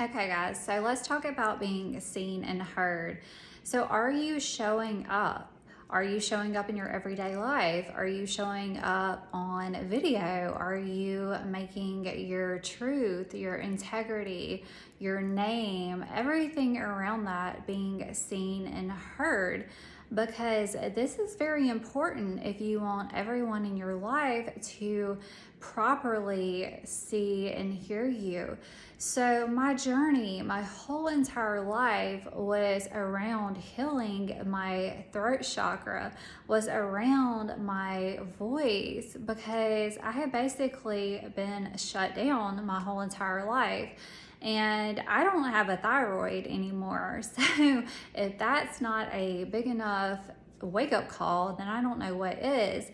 Okay, guys, so let's talk about being seen and heard. So, are you showing up? Are you showing up in your everyday life? Are you showing up on video? Are you making your truth, your integrity, your name, everything around that being seen and heard? Because this is very important if you want everyone in your life to properly see and hear you. So, my journey, my whole entire life was around healing my throat chakra, was around my voice, because I had basically been shut down my whole entire life. And I don't have a thyroid anymore. So, if that's not a big enough wake up call, then I don't know what is.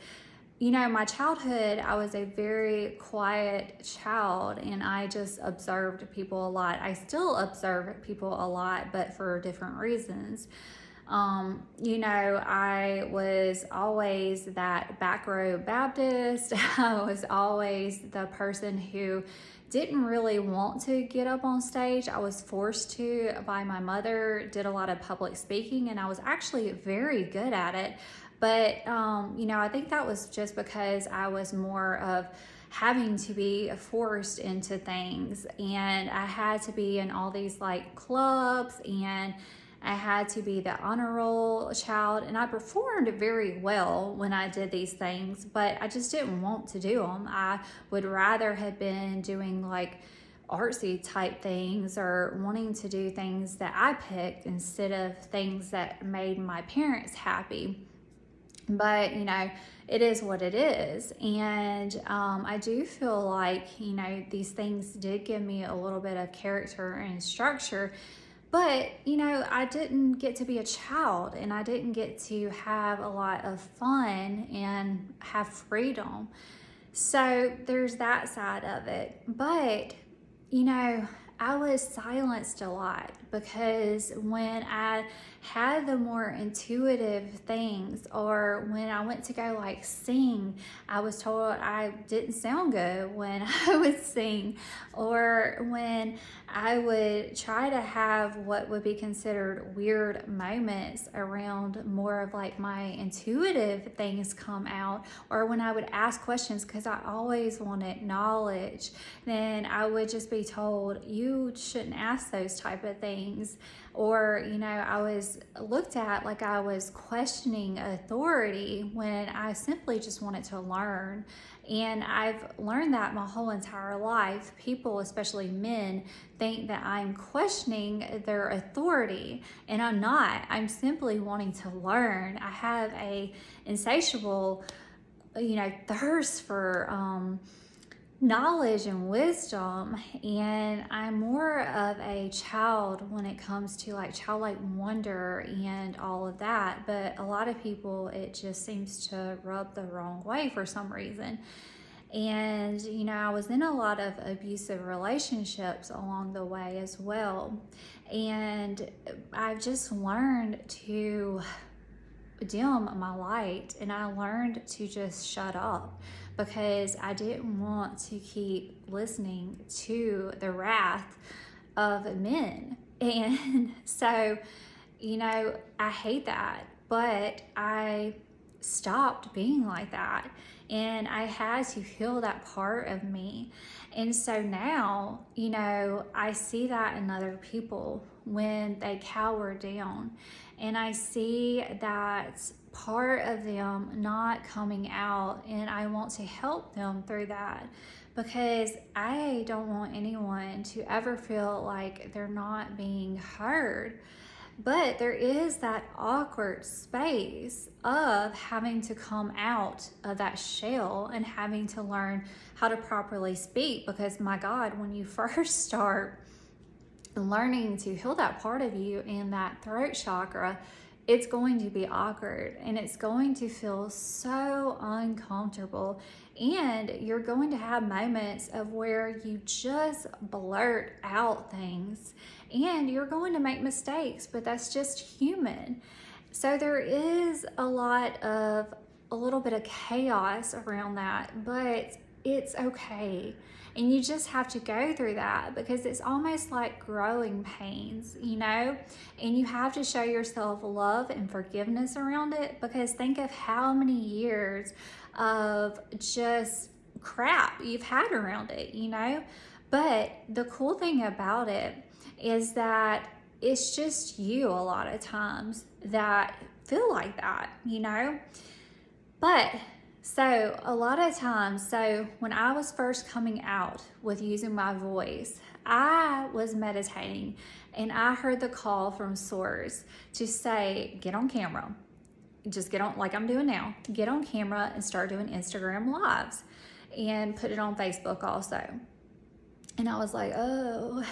My childhood, I was a very quiet child and I just observed people a lot. I still observe people a lot, but for different reasons. I was always that back row Baptist. I was always the person who didn't really want to get up on stage. I was forced to by my mother, did a lot of public speaking, and I was actually very good at it. But, I think that was just because I was more of having to be forced into things, and I had to be in all these like clubs, and I had to be the honor roll child, and I performed very well when I did these things, but I just didn't want to do them. I would rather have been doing like artsy type things or wanting to do things that I picked instead of things that made my parents happy. But it is what it is. And I do feel like these things did give me a little bit of character and structure. But I didn't get to be a child, and I didn't get to have a lot of fun and have freedom. So there's that side of it. But I was silenced a lot, because when I had the more intuitive things, or when I went to go like sing, I was told I didn't sound good when I would sing, or when I would try to have what would be considered weird moments around more of like my intuitive things come out, or when I would ask questions because I always wanted knowledge, then I would just be told, you shouldn't ask those type of things. Or I was looked at like I was questioning authority when I simply just wanted to learn. And I've learned that my whole entire life. People, especially men, think that I'm questioning their authority, and I'm not. I'm simply wanting to learn. I have a insatiable thirst for knowledge and wisdom, and I'm more of a child when it comes to like childlike wonder and all of that. But a lot of people, it just seems to rub the wrong way for some reason. And I was in a lot of abusive relationships along the way as well, and I've just learned to dim my light, and I learned to just shut up, because I didn't want to keep listening to the wrath of men. And so, I hate that, but I stopped being like that, and I had to heal that part of me. And so now, I see that in other people when they cower down, and I see that part of them not coming out, and I want to help them through that, because I don't want anyone to ever feel like they're not being heard. But there is that awkward space of having to come out of that shell and having to learn how to properly speak, because my God, when you first start learning to heal that part of you in that throat chakra, it's going to be awkward, and it's going to feel so uncomfortable, and you're going to have moments of where you just blurt out things, and you're going to make mistakes, but that's just human. So there is a little bit of chaos around that, but it's okay. And you just have to go through that because it's almost like growing pains, you know? And you have to show yourself love and forgiveness around it, because think of how many years of just crap you've had around it, you know? But the cool thing about it is that it's just you a lot of times that feel like that, you know? But so a lot of times, so when I was first coming out with using my voice, I was meditating and I heard the call from Source to say, get on camera. Just get on, like I'm doing now, get on camera and start doing Instagram lives and put it on Facebook also. And I was like, oh,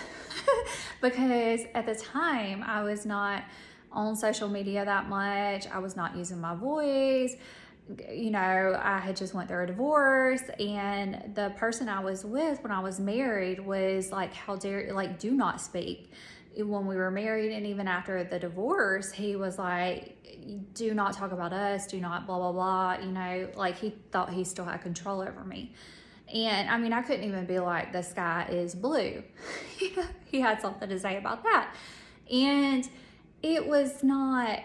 because at the time I was not on social media that much. I was not using my voice. You know, I had just went through a divorce, and the person I was with when I was married was like, how dare, like, do not speak. When we were married and even after the divorce, he was like, do not talk about us, do not blah, blah, blah. You know, like he thought he still had control over me. And I mean, I couldn't even be like, the sky is blue. He had something to say about that. And it was not,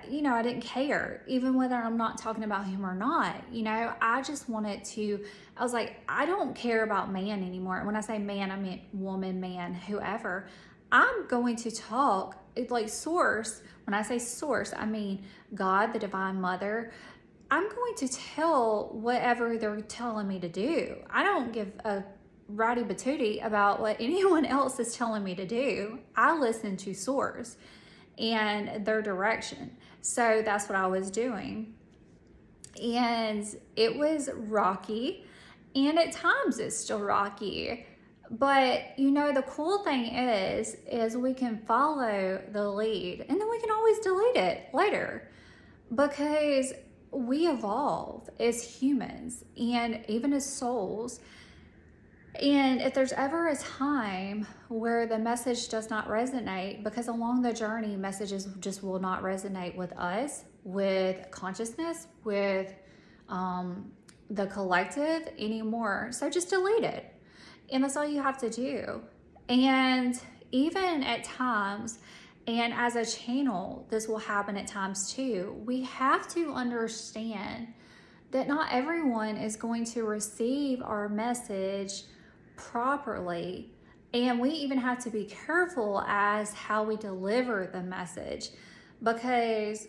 you know, I didn't care, even whether I'm not talking about him or not. You know, I just wanted to, I was like, I don't care about man anymore. And when I say man, I mean woman, man, whoever. I'm going to talk, like Source. When I say Source, I mean God, the Divine Mother. I'm going to tell whatever they're telling me to do. I don't give a ratty patootie about what anyone else is telling me to do. I listen to Source and their direction. So that's what I was doing. And it was rocky, and at times it's still rocky. But you know, the cool thing is we can follow the lead, and then we can always delete it later, because we evolve as humans and even as souls. And if there's ever a time where the message does not resonate, because along the journey, messages just will not resonate with us, with consciousness, with the collective anymore. So just delete it. And that's all you have to do. And even at times, and as a channel, this will happen at times too, we have to understand that not everyone is going to receive our message properly. And we even have to be careful as how we deliver the message, because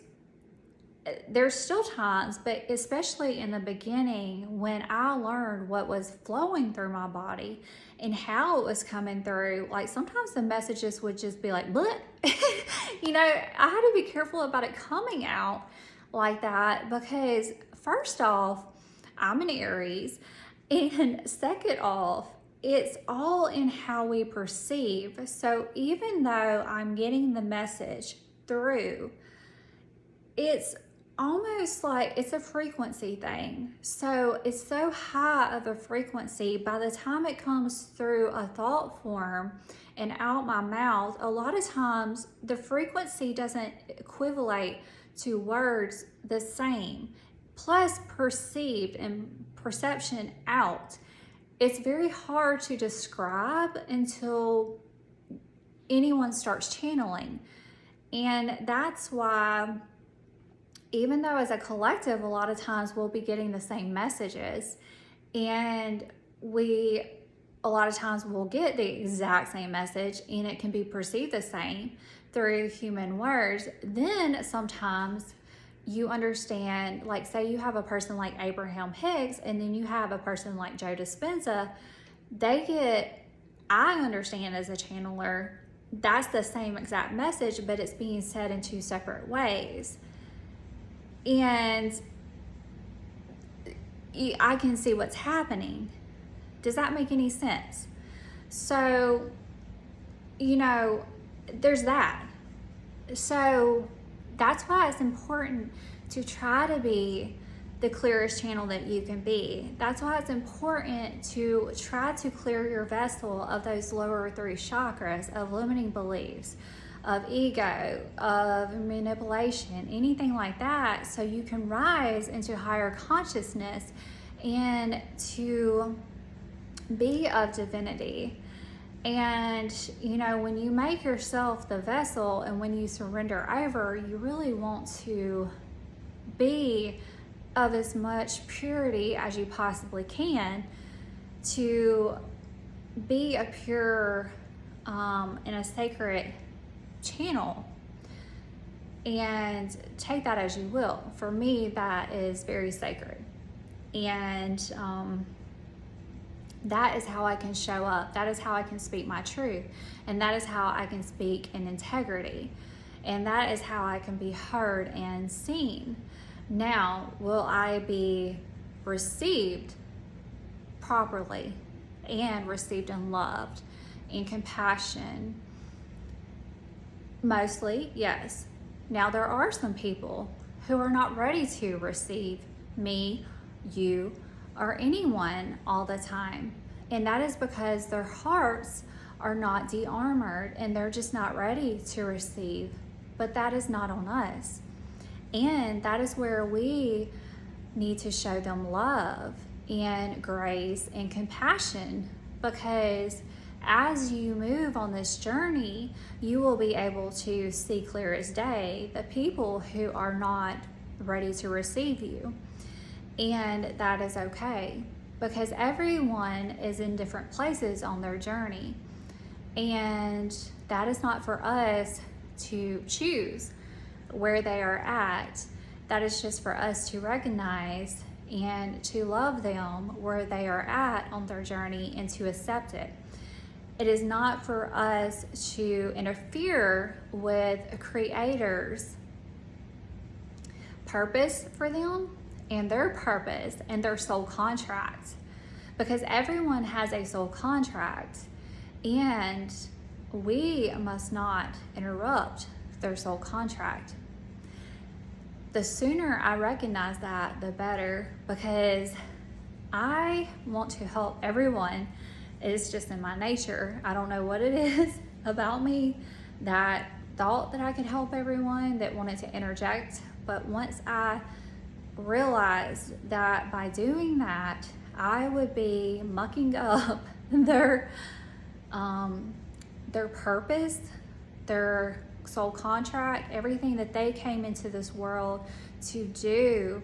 there's still times, but especially in the beginning, when I learned what was flowing through my body and how it was coming through, like sometimes the messages would just be like, bleh. You know, I had to be careful about it coming out like that, because first off, I'm an Aries, and second off, it's all in how we perceive. So even though I'm getting the message through, it's almost like it's a frequency thing. So it's so high of a frequency, by the time it comes through a thought form and out my mouth, a lot of times the frequency doesn't equivalent to words the same. Plus perceived and perception out. It's very hard to describe until anyone starts channeling. And that's why, even though as a collective, a lot of times we'll be getting the same messages, and a lot of times we'll get the exact same message and it can be perceived the same through human words, then sometimes you understand, like say you have a person like Abraham Hicks, and then you have a person like Joe Dispenza, I understand as a channeler, that's the same exact message, but it's being said in two separate ways. And I can see what's happening. Does that make any sense? So, you know, there's that. So that's why it's important to try to be the clearest channel that you can be. That's why it's important to try to clear your vessel of those lower three chakras, of limiting beliefs, of ego, of manipulation, anything like that, so you can rise into higher consciousness and to be of divinity. And, you know, when you make yourself the vessel and when you surrender over, you really want to be of as much purity as you possibly can, to be a pure and a sacred channel, and take that as you will. For me, that is very sacred, and that is how I can show up. That is how I can speak my truth, and that is how I can speak in integrity, and that is how I can be heard and seen. Now, will I be received properly and received in love and compassion? Mostly, yes. Now, there are some people who are not ready to receive me, you, or anyone all the time. And that is because their hearts are not de-armored and they're just not ready to receive. But that is not on us. And that is where we need to show them love and grace and compassion, because as you move on this journey, you will be able to see clear as day the people who are not ready to receive you. And that is okay, because everyone is in different places on their journey. And that is not for us to choose where they are at. That is just for us to recognize and to love them where they are at on their journey and to accept it. It is not for us to interfere with a creator's purpose for them and their purpose and their soul contract, because everyone has a soul contract, and we must not interrupt their soul contract. The sooner I recognize that, the better, because I want to help everyone. It's just in my nature. I don't know what it is about me that thought that I could help everyone, that wanted to interject. But once I realized that by doing that, I would be mucking up their purpose, their soul contract, everything that they came into this world to do,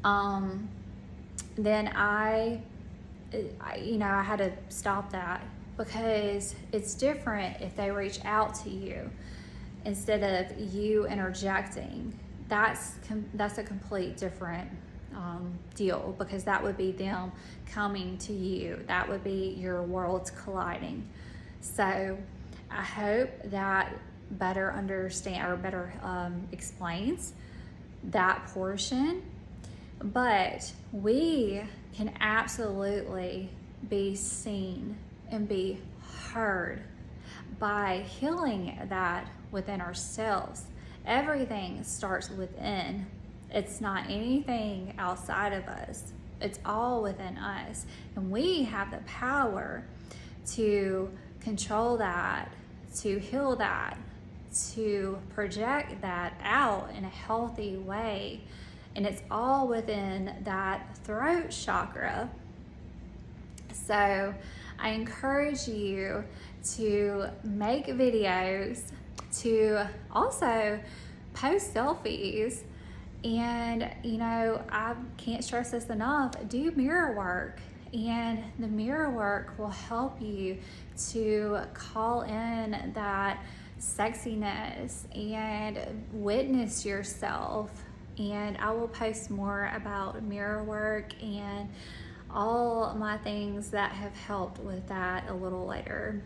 then I had to stop that, because it's different if they reach out to you instead of you interjecting. That's a complete different deal, because that would be them coming to you. That would be your worlds colliding. So I hope that better explains that portion. But we can absolutely be seen and be heard by healing that within ourselves. Everything starts within. It's not anything outside of us. It's all within us. And we have the power to control that, to heal that, to project that out in a healthy way. And it's all within that throat chakra. So I encourage you to make videos, to also post selfies. And, I can't stress this enough, do mirror work. And the mirror work will help you to call in that sexiness and witness yourself. And I will post more about mirror work and all my things that have helped with that a little later.